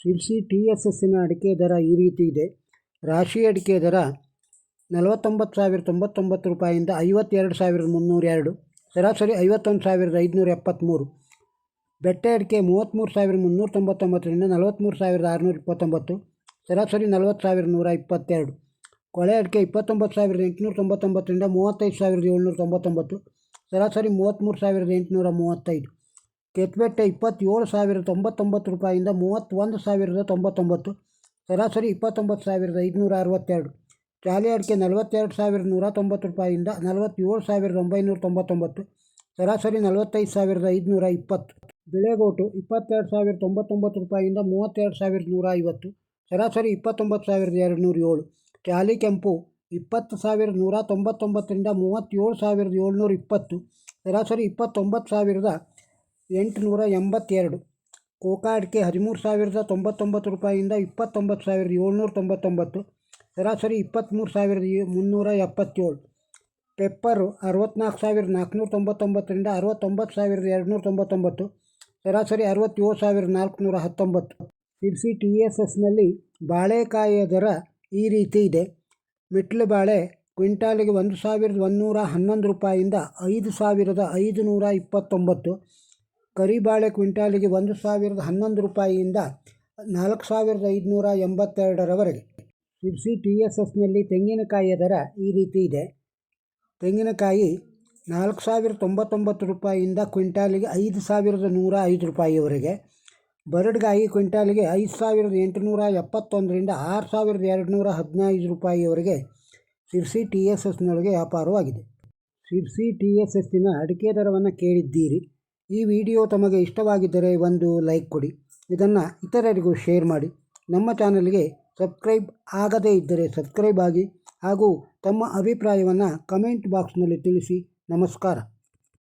ಶಿರ್ಸಿ TSSನ ಅಡಿಕೆ ದರ ಈ ರೀತಿ ಇದೆ. ರಾಶಿ ಅಡಿಕೆ ದರ 49,099 ರೂಪಾಯಿಂದ 52,302, ಸರಾಸರಿ 51,573. ಬೆಟ್ಟೆ ಅಡಿಕೆ 33,399ರಿಂದ 43,629, ಸರಾಸರಿ 40,122. ಕೊಳೆ ಅಡಿಕೆ 29,899ರಿಂದ 35,799, ಸರಾಸರಿ 33,835. ಕೆತ್ಬೆಟ್ಟೆ 27,099 ರೂಪಾಯಿಂದ 31,099, ಸರಾಸರಿ 29,562. ಚಾಲಿ ಅಡಿಕೆ 42,190 ರೂಪಾಯಿಂದ 47,999, ಸರಾಸರಿ 45,520. ಬಿಳೆಗೋಟು 22,099 ರೂಪಾಯಿಂದ 32,150, ಸರಾಸರಿ 29,207. ಚಾಲಿ ಕೆಂಪು 20,199ರಿಂದ 37,720, ಸರಾಸರಿ 29,882. ಕೋಕಾ ಅಡಿಕೆ 13,099 ರೂಪಾಯಿಂದ 29,799, ಸರಾಸರಿ 23,377. ಪೆಪ್ಪರು 64,499ರಿಂದ 69,299, ಸರಾಸರಿ 67,419. ಶಿರ್ಸಿ TSSನಲ್ಲಿ ಬಾಳೆಕಾಯಿಯ ದರ ಈ ರೀತಿ ಇದೆ. ಮಿಟ್ಲು ಬಾಳೆ ಕ್ವಿಂಟಾಲಿಗೆ 1,111 ರೂಪಾಯಿಂದ 5,529, ಕರಿಬಾಳೆ ಕ್ವಿಂಟಾಲಿಗೆ 1,011 ರೂಪಾಯಿಯಿಂದ 4,582ರವರೆಗೆ. ಶಿರ್ಸಿ TSSನಲ್ಲಿ ತೆಂಗಿನಕಾಯಿಯ ದರ ಈ ರೀತಿ ಇದೆ. ತೆಂಗಿನಕಾಯಿ 4,099 ರೂಪಾಯಿಯಿಂದ ಕ್ವಿಂಟಾಲಿಗೆ 5,105 ರೂಪಾಯಿಯವರೆಗೆ. ಬರಡ್ಗಾಯಿ ಕ್ವಿಂಟಾಲಿಗೆ 5,871ರಿಂದ 6,215 ರೂಪಾಯಿಯವರೆಗೆ ಶಿರ್ಸಿ TSSನೊಳಗೆ ವ್ಯಾಪಾರವಾಗಿದೆ. ಶಿರ್ಸಿ TSSನ ಅಡಿಕೆ ದರವನ್ನು ಕೇಳಿದ್ದೀರಿ. ಈ ವಿಡಿಯೋ ತಮಗೆ ಇಷ್ಟವಾಗಿದ್ದರೆ ಒಂದು ಲೈಕ್ ಕೊಡಿ. ಇದನ್ನು ಇತರರಿಗೂ ಶೇರ್ ಮಾಡಿ. ನಮ್ಮ ಚಾನಲ್ಗೆ ಸಬ್ಸ್ಕ್ರೈಬ್ ಆಗದೇ ಇದ್ದರೆ ಸಬ್ಸ್ಕ್ರೈಬ್ ಆಗಿ ಹಾಗೂ ತಮ್ಮ ಅಭಿಪ್ರಾಯವನ್ನು ಕಮೆಂಟ್ ಬಾಕ್ಸ್ನಲ್ಲಿ ತಿಳಿಸಿ. ನಮಸ್ಕಾರ.